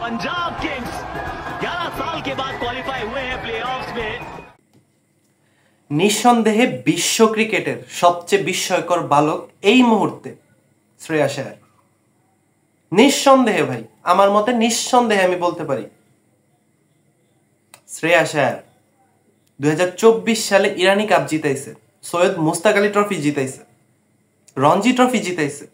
Punjab Kings 11 साल के बाद क्वालिफाई हुए हैं प्लेऑफ्स में। নিঃসন্দেহে বিশ্ব ক্রিকেটের সবচেয়ে বিস্ময়কর বালক এই মুহূর্তে শ্রেয়াস আয়ার। নিঃসন্দেহে ভাই, আমার মতে নিঃসন্দেহে আমি বলতে পারি শ্রেয়াস আয়ার 2024 সালে ইরানি কাপ জিতাইছে, সৈয়দ মুস্তাক আলী ট্রফি জিতাইছে, রঞ্জি ট্রফি জিতাইছে।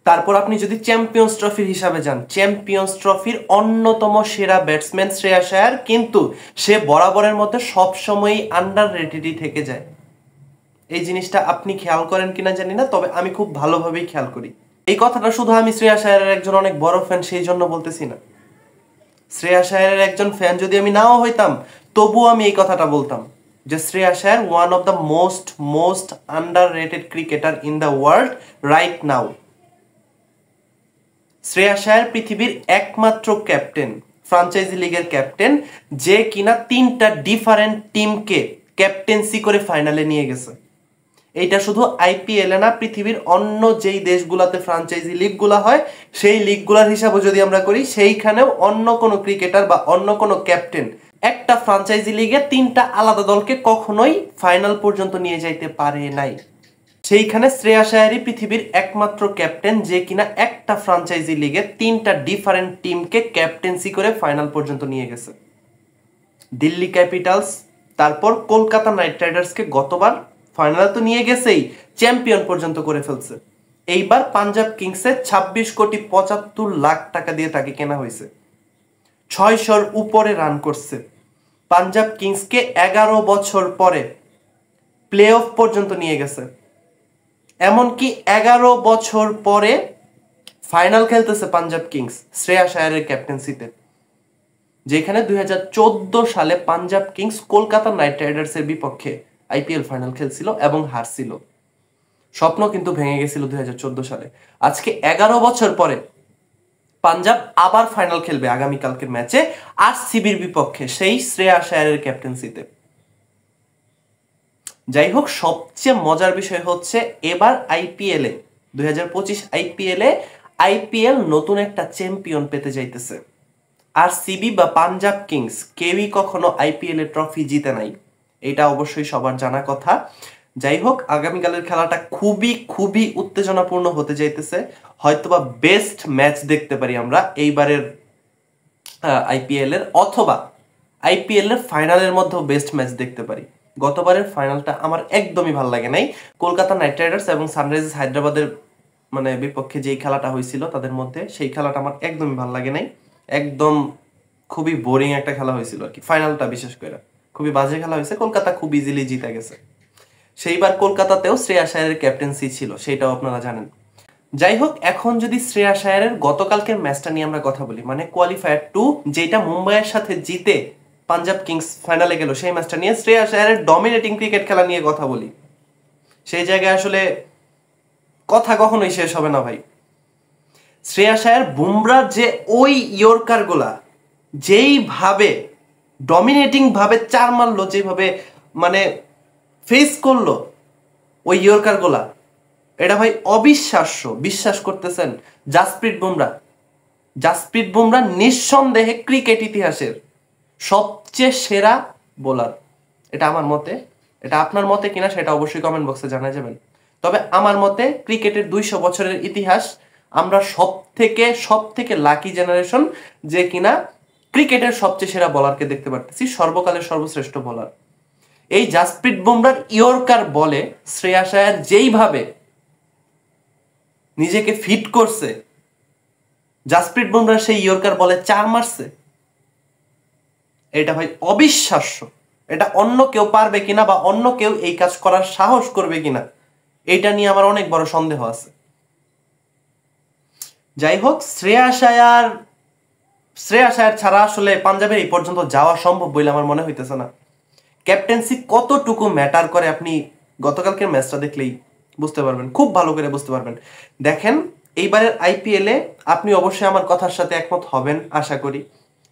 তারপর আপনি যদি চ্যাম্পিয়ন্স ট্রফির হিসাবে যান, চ্যাম্পিয়ন্স ট্রফির অন্যতম সেরা ব্যাটসম্যান শ্রেয়াস আয়ার, কিন্তু সে বরাবরের মতো সবসময়ই আন্ডার রেটেডই থেকে যায়। এই জিনিসটা আপনি খেয়াল করেন কিনা জানি না, তবে আমি খুব ভালোভাবেই খেয়াল করি। এই কথাটা শুধু আমি শ্রেয়াস আয়ারের একজন অনেক বড় ফ্যান সেই জন্য বলতেছি না। শ্রেয়াস আয়ারের একজন ফ্যান যদি আমি নাও হইতাম, তবুও আমি এই কথাটা বলতাম যে Shreyas Iyer one of the most underrated cricketer in the world right now. Shreyas Iyer পৃথিবীর একমাত্র ক্যাপ্টেন, ফ্রাঞ্চাইজি লিগের ক্যাপ্টেন, যে কিনা 3টা ডিফারেন্ট টিমকে ক্যাপ্টেন্সি করে ফাইনালে নিয়ে গেছে। এইটা শুধু আইপিএল এ না, পৃথিবীর অন্য যেই দেশগুলোতে ফ্রাঞ্চাইজি লিগগুলা হয় সেই লিগগুলার হিসাবে যদি আমরা করি, সেইখানেও অন্য কোনো ক্রিকেটার বা অন্য কোনো ক্যাপ্টেন একটা ফ্রাঞ্চাইজি লিগে 3টা আলাদা দলকে কখনোই ফাইনাল পর্যন্ত নিয়ে যাইতে পারে নাই। সেইখানে শ্রেয়াস আয়ারই পৃথিবীর একমাত্র ক্যাপ্টেন, যে কিনা একটা ফ্রাঞ্চাইজি লিগে 3টা ডিফারেন্ট টিমকে ক্যাপ্টেন্সি করে ফাইনাল পর্যন্ত নিয়ে গেছে। দিল্লি ক্যাপিটালস, তারপর কলকাতা নাইট রাইডার্সকে গতবার ফাইনালে তো নিয়ে গেছেই, চ্যাম্পিয়ন পর্যন্ত করে ফেলছে। এইবার পাঞ্জাব কিংসে 26,75,00,000 টাকা দিয়ে তাকে কেনা হয়েছে। 600-র উপরে রান করছে। পাঞ্জাব কিংসকে 11 বছর পরে প্লে অফ পর্যন্ত নিয়ে গেছে। এমনকি 11 বছর পরে ফাইনাল খেলতেছে পাঞ্জাব কিংস শ্রেয়াস আয়ারের ক্যাপ্টেন্সিতে, যেখানে 2014 সালে পাঞ্জাব কিংস কলকাতা নাইট রাইডার্সের বিপক্ষে আইপিএল ফাইনাল খেলছিল এবং হারছিল। স্বপ্ন কিন্তু ভেঙে গেছিল 2014 সালে। আজকে 11 বছর পরে পাঞ্জাব আবার ফাইনাল খেলবে আগামীকালকের ম্যাচে আরসিবির বিপক্ষে, সেই শ্রেয়াস আয়ারের ক্যাপ্টেন্সিতে। যাই হোক, সবচেয়ে মজার বিষয় হচ্ছে এবার আইপিএলে 2025 আইপিএল নতুন একটা চ্যাম্পিয়ন পেতে যাইতেছে। আরসিবি বা পাঞ্জাব কিংস কেউই কখনো আইপিএল এর ট্রফি জিতে নাই, এটা অবশ্যই সবার জানা কথা। যাই হোক, আগামীকালের খেলাটা খুবই খুবই উত্তেজনাপূর্ণ হতে যাইতেছে। হয়তোবা বেস্ট ম্যাচ দেখতে পারি আমরা এইবারের আইপিএল এর, অথবা আইপিএল এর ফাইনালের মধ্যেও বেস্ট ম্যাচ দেখতে পারি। গতবারের ফাইনালটা আমার একদমই ভালো লাগে নাই। কলকাতা নাইট রাইডার্স এবং সানরাইজার্স হায়দ্রাবাদের বিপক্ষে যেই খেলাটা হয়েছিল তাদের মধ্যে, সেই খেলাটা আমার একদমই ভালো লাগে নাই। একদম খুবই বোরিং একটা খেলা হয়েছিল আর কি। ফাইনালটা বিশেষ করে খুবই বাজে খেলা হয়েছে, কলকাতা খুব ইজিলি জিতে গেছে। সেইবার কলকাতাতেও শ্রেয়াস আয়ারের ক্যাপ্টেন্সি ছিল, সেটাও আপনারা জানেন। যাই হোক, এখন যদি শ্রেয়াস আয়ারের গতকালকের ম্যাচটা নিয়ে আমরা কথা বলি, মানে কোয়ালিফায়ার 2 যেটা মুম্বাইয়ের সাথে জিতে পাঞ্জাব কিংস ফাইনালে গেল, সেই ম্যাচটা নিয়ে শ্রেয়াস আয়ারের ডমিনেটিং ক্রিকেট খেলা নিয়ে কথা বলি, সেই জায়গায় আসলে কথা কখনোই শেষ হবে না ভাই। শ্রেয়াস আয়ার বুমরার যে ওই ইয়র্কার গোলা যেইভাবে ডমিনেটিং ভাবে 4 মারলো, যেভাবে ফেস করলো ওই ইয়র্কার গোলা, এটা ভাই অবিশ্বাস্য। বিশ্বাস করতেছেন? জাসপ্রীত বুমরা নিঃসন্দেহে ক্রিকেট ইতিহাসের সবচেয়ে সেরা বোলার, এটা আমার মতে। এটা আপনার মতে কিনা সেটা অবশ্যই কমেন্ট বক্সে জানা যাবেন। তবে আমার মতে ক্রিকেটের 200 বছরের ইতিহাস, আমরা সব থেকে লাকি জেনারেশন যে কিনা ক্রিকেটের সবচেয়ে সেরা বোলারকে দেখতে পারতেছি, সর্বকালের সর্বশ্রেষ্ঠ বোলার। এই জাসপ্রীত বুমরার ইয়র্কার বলে শ্রেয়াস আয়ার যেইভাবে নিজেকে ফিট করছে, জাসপ্রীত বুমরা সেই ইয়র্কার বলে 4 মারছে, এটা ভাই অবিশ্বাস্য। এটা অন্য কেউ পারবে কিনা বা অন্য কেউ এই কাজ করার সাহস করবে কিনা, এটা নিয়ে আমার অনেক বড় সন্দেহ আছে। যাই হোক, শ্রেয়াস আয়ার ছাড়া আসলে পাঞ্জাবের এই পর্যন্ত যাওয়া সম্ভব বলে আমার মনে হইতেছে না। ক্যাপ্টেন্সি কতটুকু ম্যাটার করে আপনি গতকালকের ম্যাচটা দেখলেই বুঝতে পারবেন, খুব ভালো করে বুঝতে পারবেন। দেখেন, এইবারের আইপিএলে আপনি অবশ্যই আমার কথার সাথে একমত হবেন আশা করি।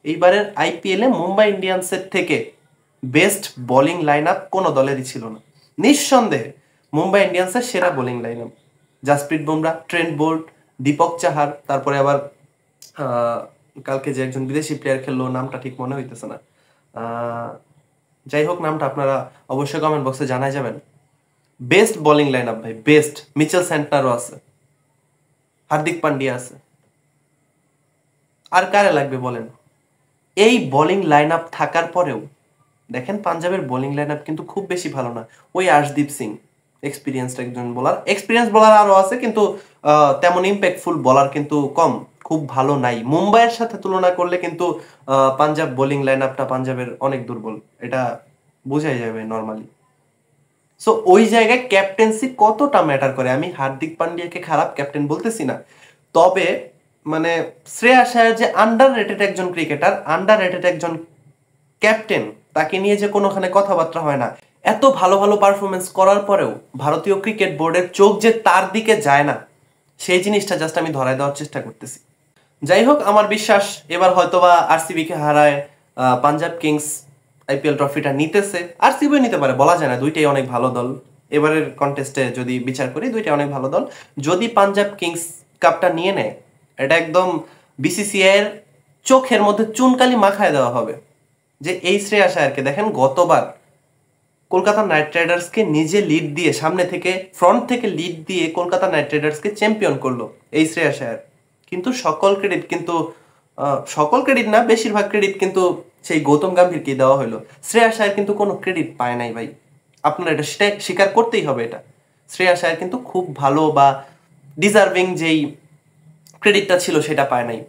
এইবারের আইপিএলে মুম্বাই ইন্ডিয়ান্সের থেকে বেস্ট বোলিং লাইন আপ কোনো দলেরই ছিল না। নিঃসন্দেহে মুম্বাই ইন্ডিয়ান্সের সেরা bowling line up, Jasprit Bumrah, Trent Boult, Deepak Chahar, তারপরে আবার কালকে যে একজন বিদেশি প্লেয়ার খেললো, নামটা ঠিক মনে হইতেছে না, যাই হোক নামটা আপনারা অবশ্যই কমেন্ট বক্সে জানাই যাবেন। বেস্ট বোলিং লাইন আপ ভাই, বেস্ট। মিচেল স্যান্টনারও আছে, হার্দিক পান্ডিয়া আছে, আর কারে লাগবে বলেন? এই বোলিং লাইন আপ থাকার পরেও দেখেন পাঞ্জাবের বোলিং লাইন আপ কিন্তু খুব বেশি ভালো না। ওই আর্শদীপ সিং এক্সপিরিয়েন্সড একজন বোলার, এক্সপিরিয়েন্স বোলার আরো আছে কিন্তু তেমন ইম্প্যাক্টফুল বোলার কিন্তু কম, খুব ভালো নাই। মুম্বাইয়ের সাথে তুলনা করলে কিন্তু পাঞ্জাব বোলিং লাইন আপটা পাঞ্জাবের অনেক দুর্বল, এটা বোঝাই যাবে নর্মালি। সো ওই জায়গায় ক্যাপ্টেন্সি কতটা ম্যাটার করে। আমি হার্দিক পান্ডিয়াকে খারাপ ক্যাপ্টেন বলতেছি না, তবে মানে শ্রেয়াস আয়ার যে আন্ডার রেটেড একজন ক্রিকেটার, আন্ডার রেটেড একজন ক্যাপ্টেন, তাকে নিয়ে যে কোনোখানে কথাবার্তা হয় না। এত ভালো ভালো পারফরমেন্স করার পরেও ভারতীয় ক্রিকেট বোর্ডের চোখ যে তার দিকে যায় না, সেই জিনিসটা জাস্ট আমি ধরায় দেওয়ার চেষ্টা করতেছি। যাই হোক, আমার বিশ্বাস এবার হয়তোবা আরসিবি কে হারায় পাঞ্জাব কিংস আইপিএল ট্রফিটা নিতেছে। আরসিবিও নিতে পারে, বলা যায় না, দুইটাই অনেক ভালো দল। এবারের কন্টেস্টে যদি বিচার করি, দুইটাই অনেক ভালো দল। যদি পাঞ্জাব কিংস কাপটা নিয়ে নেয়, এটা একদম বিসিসিআই এর চোখের মধ্যে চুনকালি মাখায় দেওয়া হবে। যে এই শ্রেয়াস আয়ারকে দেখেন, গতবার কলকাতা নাইট রাইডার্সকে নিজে লিড দিয়ে, সামনে থেকে ফ্রন্ট থেকে লিড দিয়ে কলকাতা নাইট রাইডার্সকে চ্যাম্পিয়ন করলো এই শ্রেয়াস আয়ার। কিন্তু সকল ক্রেডিট না, বেশিরভাগ ক্রেডিট কিন্তু সেই গৌতম গম্ভীরকে দেওয়া হলো। শ্রেয়াস আয়ার কিন্তু কোনো ক্রেডিট পায় নাই ভাই, আপনারা এটা সেটা স্বীকার করতেই হবে। এটা শ্রেয়াস আয়ার কিন্তু খুব ভালো বা ডিজার্ভিং যেই ক্রেডিটটা ছিল সেটা পায় নাই।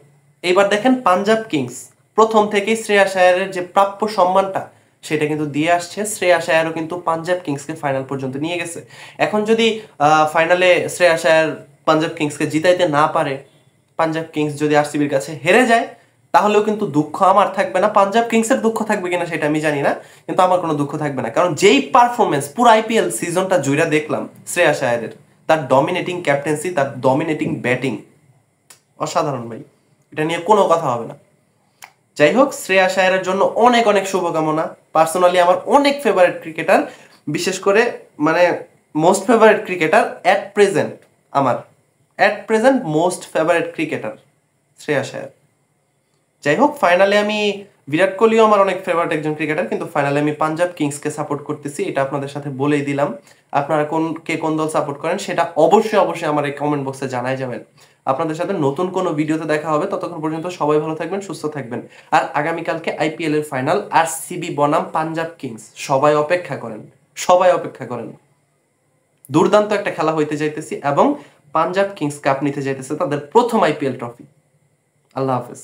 এইবার দেখেন পাঞ্জাব কিংস প্রথম থেকেই শ্রেয়াস আয়ারের যে প্রাপ্য সম্মানটা সেটা কিন্তু দিয়ে আসছে। শ্রেয়াস আয়ারও কিন্তু পাঞ্জাব কিংসকে ফাইনাল পর্যন্ত নিয়ে গেছে। এখন যদি ফাইনালে শ্রেয়াস আয়ার পাঞ্জাব কিংসকে জিতাইতে না পারে, পাঞ্জাব কিংস যদি আরসিবির কাছে হেরে যায়, তাহলেও কিন্তু দুঃখ আমার থাকবে না। পাঞ্জাব কিংসের দুঃখ থাকবে কিনা সেটা আমি জানি না, কিন্তু আমার কোনো দুঃখ থাকবে না। কারণ যেই পারফরমেন্স পুরো আইপিএল সিজনটা জুইরা দেখলাম শ্রেয়াস আয়ারের, তার ডমিনেটিং ক্যাপ্টেন্সি, তার ডমিনেটিং ব্যাটিং অসাধারণ ভাই, এটা নিয়ে কোনো কথা হবে না। যাই হোক, শ্রেয়াস আয়ারের জন্য অনেক অনেক শুভকামনা। পার্সোনালি আমার অনেক ফেভারিট ক্রিকেটার, বিশেষ করে মানে most favourite cricketer at present most favourite cricketer Shreyas Iyer. যাই হোক, ফাইনালে আমি বিরাট কোহলিও আমার অনেক ফেভারিট একজন ক্রিকেটার, কিন্তু ফাইনালে আমি পাঞ্জাব কিংসকে সাপোর্ট করতেছি, এটা আপনাদের সাথে বলেই দিলাম। আপনারা কোন দল সাপোর্ট করেন সেটা অবশ্যই আমার এই কমেন্ট বক্সে জানাই যাবেন। আপনাদের সাথে নতুন কোনো ভিডিওতে দেখা হবে, ততক্ষণ পর্যন্ত সবাই ভালো থাকবেন, সুস্থ থাকবেন। আর আগামীকালকে আইপিএল এর ফাইনাল, আরসিবি বনাম পাঞ্জাব কিংস, সবাই অপেক্ষা করেন। দুর্দান্ত একটা খেলা হইতে যাইতেছি এবং পাঞ্জাব কিংস কাপ নিতে যাইতেছে তাদের প্রথম আইপিএল ট্রফি। আল্লাহ হাফেজ।